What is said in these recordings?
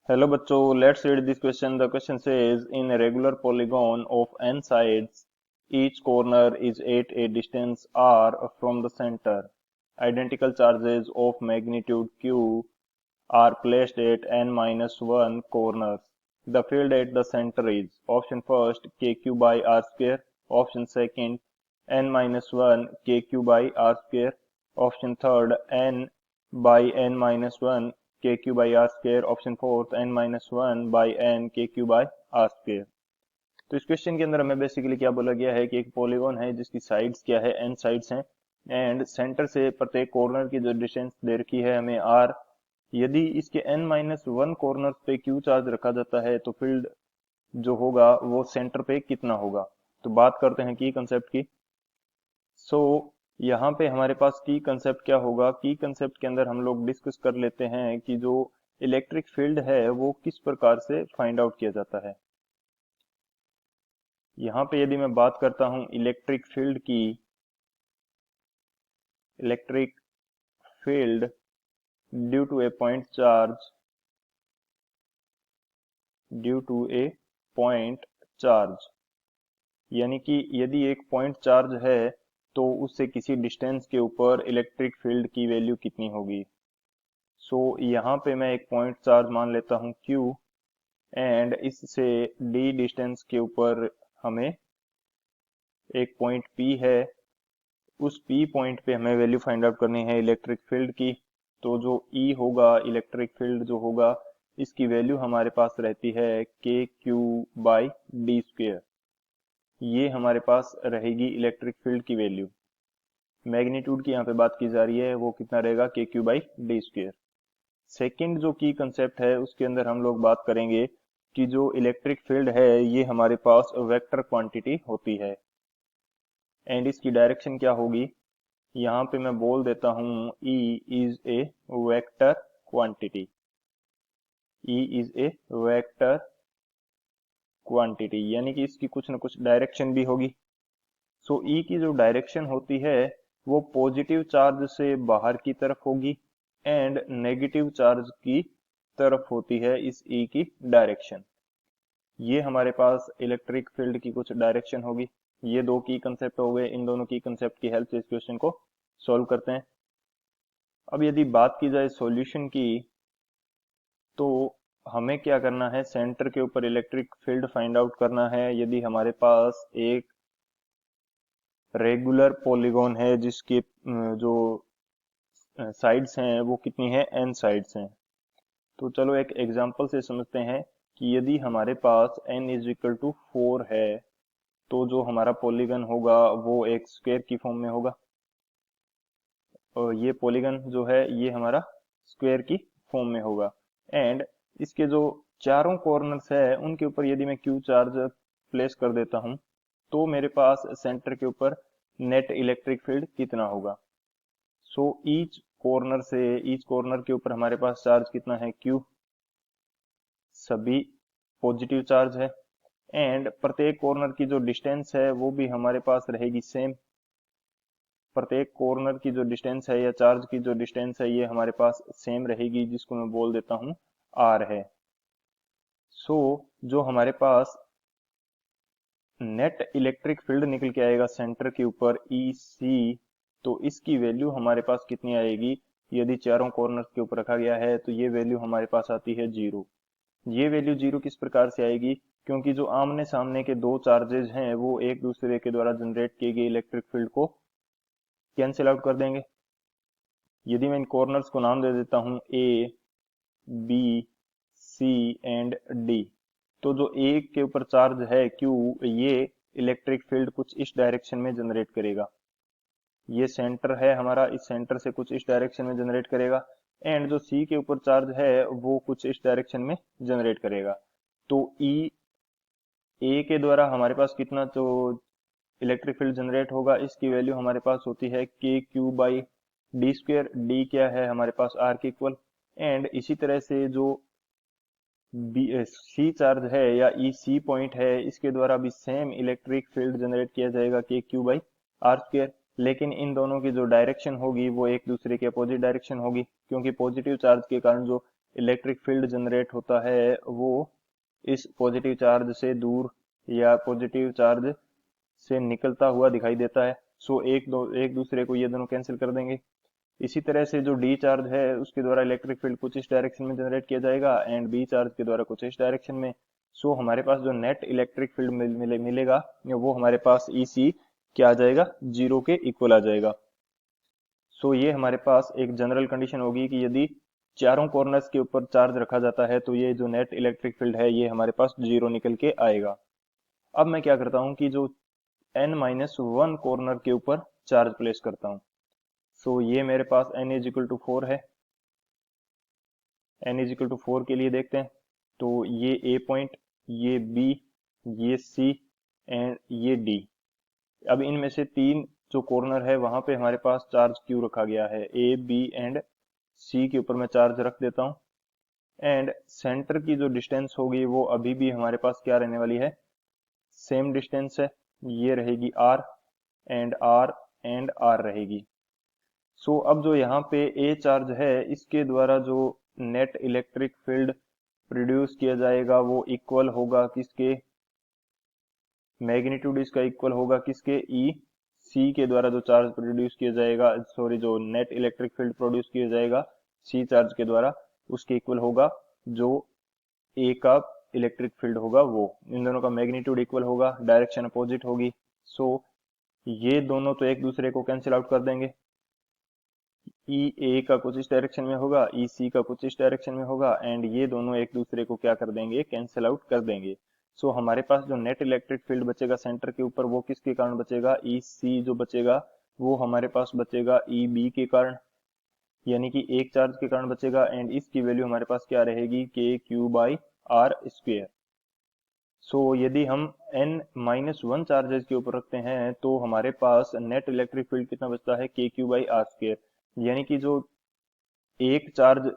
Hello बच्चों, let's read this question. The question says, in a regular polygon of n sides, each corner is at a distance r from the center. Identical charges of magnitude q are placed at n minus 1 corners. The field at the center is option first kq by r square, option second n minus 1 kq by r square, option third n by n minus 1 kq by r square, option fourth n minus one by n kq by r square। तो इस question के अंदर हमें basically क्या बोला गया है कि एक पॉलीगॉन है जिसकी साइड्स क्या है, n साइड्स हैं एंड सेंटर से प्रत्येक कॉर्नर की जो डिस्टेंस दे रखी है हमें r। यदि इसके n माइनस वन कॉर्नर पे q चार्ज रखा जाता है तो फील्ड जो होगा वो सेंटर पे कितना होगा। तो बात करते हैं की कंसेप्ट की। सो यहाँ पे हमारे पास की कंसेप्ट क्या होगा। की कंसेप्ट के अंदर हम लोग डिस्कस कर लेते हैं कि जो इलेक्ट्रिक फील्ड है वो किस प्रकार से फाइंड आउट किया जाता है। यहाँ पे यदि मैं बात करता हूँ इलेक्ट्रिक फील्ड की, electric field due to a point charge, due to a point charge, यानी कि यदि एक पॉइंट चार्ज है तो उससे किसी डिस्टेंस के ऊपर इलेक्ट्रिक फील्ड की वैल्यू कितनी होगी। सो यहाँ पे मैं एक पॉइंट चार्ज मान लेता हूँ Q एंड इससे D डिस्टेंस के ऊपर हमें एक पॉइंट P है, उस P पॉइंट पे हमें वैल्यू फाइंड आउट करनी है इलेक्ट्रिक फील्ड की। तो जो E होगा, इलेक्ट्रिक फील्ड जो होगा, इसकी वैल्यू हमारे पास रहती है KQ बाई डी स्क्वेयर। ये हमारे पास रहेगी इलेक्ट्रिक फील्ड की वैल्यू। मैग्नीट्यूड की यहाँ पे बात की जा रही है, वो कितना रहेगा KQ by D square. Second जो की कंसेप्ट है उसके अंदर हम लोग बात करेंगे कि जो इलेक्ट्रिक फील्ड है ये हमारे पास वेक्टर क्वांटिटी होती है एंड इसकी डायरेक्शन क्या होगी। यहाँ पे मैं बोल देता हूँ E is a vector quantity, E is a vector quantity, यानी कि इसकी कुछ ना कुछ डायरेक्शन भी होगी। सो E की जो डायरेक्शन होती है वो पॉजिटिव चार्ज से बाहर की तरफ होगी एंड नेगेटिव चार्ज की तरफ होती है इस E की डायरेक्शन। ये हमारे पास इलेक्ट्रिक फील्ड की कुछ डायरेक्शन होगी। ये दो की कंसेप्ट हो गए, इन दोनों की कंसेप्ट की हेल्प से इस क्वेश्चन को सॉल्व करते हैं। अब यदि बात की जाए सॉल्यूशन की तो हमें क्या करना है, सेंटर के ऊपर इलेक्ट्रिक फील्ड फाइंड आउट करना है। यदि हमारे पास एक रेगुलर पॉलीगॉन है जिसके जो साइड्स हैं वो कितनी है, n साइड्स हैं। तो चलो एक एग्जांपल से समझते हैं कि यदि हमारे पास n इज इक्वल टू 4 है तो जो हमारा पॉलीगन होगा वो एक स्क्वायर की फॉर्म में होगा। और ये पॉलीगन जो है ये हमारा स्क्वायर की फॉर्म में होगा एंड इसके जो चारों कॉर्नर्स है उनके ऊपर यदि मैं क्यू चार्ज प्लेस कर देता हूं तो मेरे पास सेंटर के ऊपर नेट इलेक्ट्रिक फील्ड कितना होगा। सो ईच कॉर्नर से ईच कॉर्नर के ऊपर हमारे पास चार्ज कितना है, Q, सभी पॉजिटिव चार्ज है एंड प्रत्येक कॉर्नर की जो डिस्टेंस है वो भी हमारे पास रहेगी सेम। प्रत्येक कॉर्नर की जो डिस्टेंस है या चार्ज की जो डिस्टेंस है ये हमारे पास सेम रहेगी, जिसको मैं बोल देता हूं R है। सो जो हमारे पास नेट इलेक्ट्रिक फील्ड निकल के आएगा सेंटर के ऊपर EC, तो इसकी वैल्यू हमारे पास कितनी आएगी। यदि चारों कॉर्नर के ऊपर रखा गया है तो ये वैल्यू हमारे पास आती है 0। ये वैल्यू 0 किस प्रकार से आएगी, क्योंकि जो आमने सामने के दो चार्जेज हैं वो एक दूसरे के द्वारा जनरेट किए गए इलेक्ट्रिक फील्ड को कैंसिल आउट कर देंगे। यदि मैं इन कॉर्नर्स को नाम दे देता हूं A, B, C and D, तो जो A के ऊपर चार्ज है Q, ये इलेक्ट्रिक फील्ड कुछ इस डायरेक्शन में जनरेट करेगा। ये सेंटर है हमारा, इस सेंटर से कुछ इस डायरेक्शन में जनरेट करेगा एंड जो C के ऊपर चार्ज है वो कुछ इस डायरेक्शन में जनरेट करेगा। तो A के द्वारा हमारे पास कितना जो इलेक्ट्रिक फील्ड जनरेट होगा इसकी वैल्यू हमारे पास होती है KQ by D square. D क्या है हमारे पास R के इक्वल एंड इसी तरह से जो C चार्ज है या EC पॉइंट है इसके द्वारा भी सेम इलेक्ट्रिक फील्ड जनरेट किया जाएगा KQ बाई R स्क्वेयर। लेकिन इन दोनों की जो डायरेक्शन होगी वो एक दूसरे के अपोजिट डायरेक्शन होगी, क्योंकि पॉजिटिव चार्ज के कारण जो इलेक्ट्रिक फील्ड जनरेट होता है वो इस पॉजिटिव चार्ज से दूर या पॉजिटिव चार्ज से निकलता हुआ दिखाई देता है। सो एक दूसरे को ये दोनों कैंसिल कर देंगे। इसी तरह से जो डी चार्ज है उसके द्वारा इलेक्ट्रिक फील्ड कुछ इस डायरेक्शन में जनरेट किया जाएगा एंड बी चार्ज के द्वारा कुछ इस डायरेक्शन में। सो हमारे पास जो नेट इलेक्ट्रिक फील्ड मिलेगा वो हमारे पास ईसी क्या आ जाएगा, 0 के इक्वल आ जाएगा। सो ये हमारे पास एक जनरल कंडीशन होगी कि यदि चारों कॉर्नर्स के ऊपर चार्ज रखा जाता है तो ये जो नेट इलेक्ट्रिक फील्ड है ये हमारे पास 0 निकल के आएगा। अब मैं क्या करता हूं कि जो n-1 कॉर्नर के ऊपर चार्ज प्लेस करता हूं। सो ये मेरे पास n इज इक्वल टू 4 है। n इज इक्वल टू 4 के लिए देखते हैं तो ये a पॉइंट, ये b, ये c एंड ये d। अब इनमें से 3 जो कॉर्नर है वहां पे हमारे पास चार्ज q रखा गया है। a b एंड c के ऊपर मैं चार्ज रख देता हूं एंड सेंटर की जो डिस्टेंस होगी वो अभी भी हमारे पास क्या रहने वाली है, सेम डिस्टेंस है, ये रहेगी r एंड r रहेगी। सो अब जो यहाँ पे ए चार्ज है इसके द्वारा जो नेट इलेक्ट्रिक फील्ड प्रोड्यूस किया जाएगा वो इक्वल होगा किसके, मैग्नीट्यूड इसका इक्वल होगा किसके, ई सी के द्वारा जो चार्ज प्रोड्यूस किया जाएगा, सॉरी जो नेट इलेक्ट्रिक फील्ड प्रोड्यूस किया जाएगा सी चार्ज के द्वारा उसके इक्वल होगा जो ए का इलेक्ट्रिक फील्ड होगा वो। इन दोनों का मैग्नीट्यूड इक्वल होगा, डायरेक्शन अपोजिट होगी। सो ये दोनों तो एक दूसरे को कैंसिल आउट कर देंगे। ई ए का कुछ इस डायरेक्शन में होगा, ई सी का कुछ इस डायरेक्शन में होगा एंड ये दोनों एक दूसरे को क्या कर देंगे, कैंसिल आउट कर देंगे। सो हमारे पास जो नेट इलेक्ट्रिक फील्ड बचेगा सेंटर के ऊपर वो किसके कारण बचेगा, ई सी जो बचेगा वो हमारे पास बचेगा ई बी के कारण, यानी कि एक चार्ज के कारण बचेगा एंड इसकी वैल्यू हमारे पास क्या रहेगी, के क्यू बाई आर स्क्वेयर। सो यदि हम n-1 चार्जेस के ऊपर रखते हैं तो हमारे पास नेट इलेक्ट्रिक फील्ड कितना बचता है, के क्यू बाई आर स्क्वेयर। यानी कि जो एक चार्ज,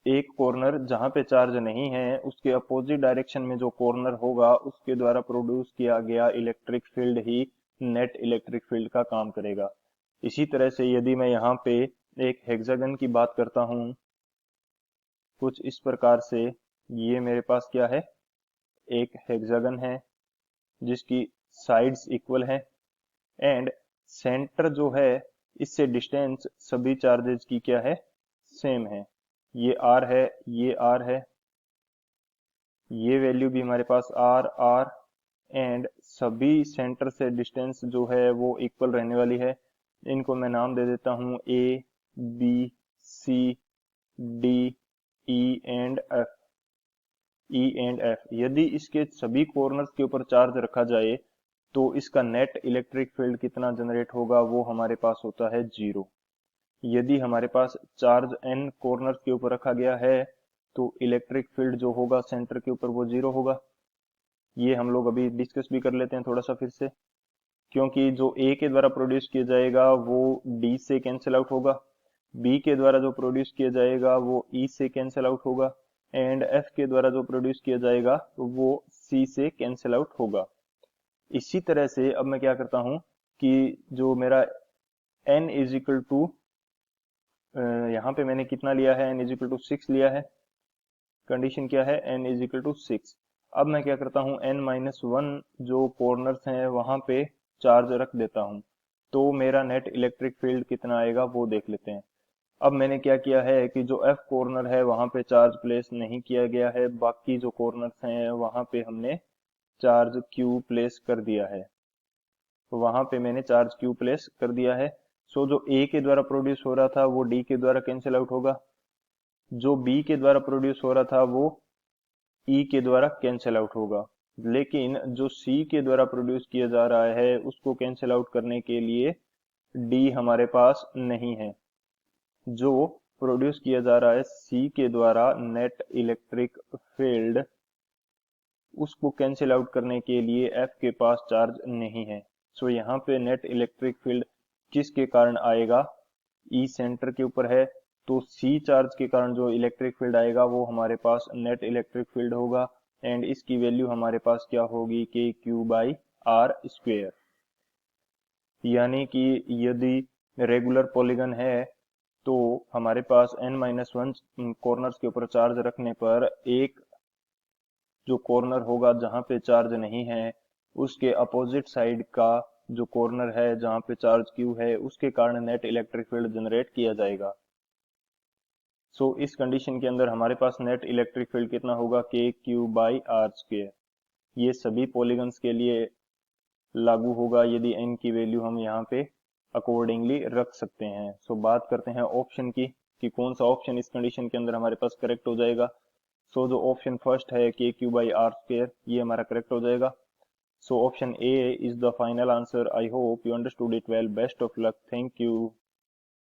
एक कॉर्नर जहां पे चार्ज नहीं है उसके अपोजिट डायरेक्शन में जो कॉर्नर होगा उसके द्वारा प्रोड्यूस किया गया इलेक्ट्रिक फील्ड ही नेट इलेक्ट्रिक फील्ड का काम करेगा। इसी तरह से यदि मैं यहाँ पे एक हेक्सागन की बात करता हूँ कुछ इस प्रकार से, ये मेरे पास क्या है, एक हेक्सागन है जिसकी साइड्स इक्वल है एंड सेंटर जो है इससे डिस्टेंस सभी चार्जेस की क्या है, सेम है। ये r है, ये r है, ये वैल्यू भी हमारे पास r एंड सभी सेंटर से डिस्टेंस जो है वो इक्वल रहने वाली है। इनको मैं नाम दे देता हूँ a, b, c, d, e and f। यदि इसके सभी कॉर्नर्स के ऊपर चार्ज रखा जाए तो इसका नेट इलेक्ट्रिक फील्ड कितना जनरेट होगा, वो हमारे पास होता है 0। यदि हमारे पास चार्ज n कॉर्नर्स के ऊपर रखा गया है तो इलेक्ट्रिक फील्ड जो होगा सेंटर के ऊपर वो 0 होगा। ये हम लोग अभी डिस्कस भी कर लेते हैं थोड़ा सा फिर से, क्योंकि जो a के द्वारा प्रोड्यूस किया जाएगा वो d से कैंसिल आउट होगा, b के द्वारा जो प्रोड्यूस किया जाएगा वो e से कैंसिल आउट होगा एंड f के द्वारा जो प्रोड्यूस किया जाएगा वो c से कैंसिल आउट होगा। इसी तरह से अब मैं क्या करता हूं कि जो मेरा n इज इक्वल टू, यहाँ पे मैंने कितना लिया है, n इज इक्वल टू 6 लिया है। कंडीशन क्या है, n इज इक्वल टू 6। अब मैं क्या करता हूँ n-1 जो कॉर्नर्स हैं वहां पे चार्ज रख देता हूँ तो मेरा नेट इलेक्ट्रिक फील्ड कितना आएगा वो देख लेते हैं। अब मैंने क्या किया है कि जो f कॉर्नर है वहां पे चार्ज प्लेस नहीं किया गया है, बाकी जो कॉर्नर्स हैं वहां पे हमने चार्ज q प्लेस कर दिया है, तो वहां पे मैंने चार्ज q प्लेस कर दिया है। सो जो a के द्वारा प्रोड्यूस हो रहा था वो d के द्वारा कैंसिल आउट होगा, जो b के द्वारा प्रोड्यूस हो रहा था वो e के द्वारा कैंसिल आउट होगा, लेकिन जो c के द्वारा प्रोड्यूस किया जा रहा है उसको कैंसिल आउट करने के लिए d हमारे पास नहीं है। जो प्रोड्यूस किया जा रहा है c के द्वारा नेट इलेक्ट्रिक फील्ड, उसको कैंसिल आउट करने के लिए f के पास चार्ज नहीं है। सो यहाँ पे नेट इलेक्ट्रिक फील्ड किसके कारण आएगा, ई सेंटर के ऊपर है तो सी चार्ज के कारण जो इलेक्ट्रिक फील्ड आएगा वो हमारे पास नेट इलेक्ट्रिक फील्ड होगा एंड इसकी वैल्यू हमारे पास क्या होगी, के क्यू बाई आर स्क्वेयर। यानी कि यदि रेगुलर पॉलीगन है तो हमारे पास n-1 कॉर्नर्स के ऊपर चार्ज रखने पर एक जो कॉर्नर होगा जहां पे चार्ज नहीं है उसके अपोजिट साइड का जो कॉर्नर है जहां पे चार्ज क्यू है उसके कारण नेट इलेक्ट्रिक फील्ड जनरेट किया जाएगा। सो इस कंडीशन के अंदर हमारे पास नेट इलेक्ट्रिक फील्ड कितना होगा, के क्यू बाई आर स्क्वेयर। ये सभी पॉलीगन्स के लिए लागू होगा यदि n की वैल्यू हम यहाँ पे अकॉर्डिंगली रख सकते हैं। सो बात करते हैं ऑप्शन की कि कौन सा ऑप्शन इस कंडीशन के अंदर हमारे पास करेक्ट हो जाएगा। सो जो ऑप्शन फर्स्ट है के क्यू बाई आर स्क्वेयर, ये हमारा करेक्ट हो जाएगा। So option A is the final answer. I hope you understood it well. Best of luck. Thank you.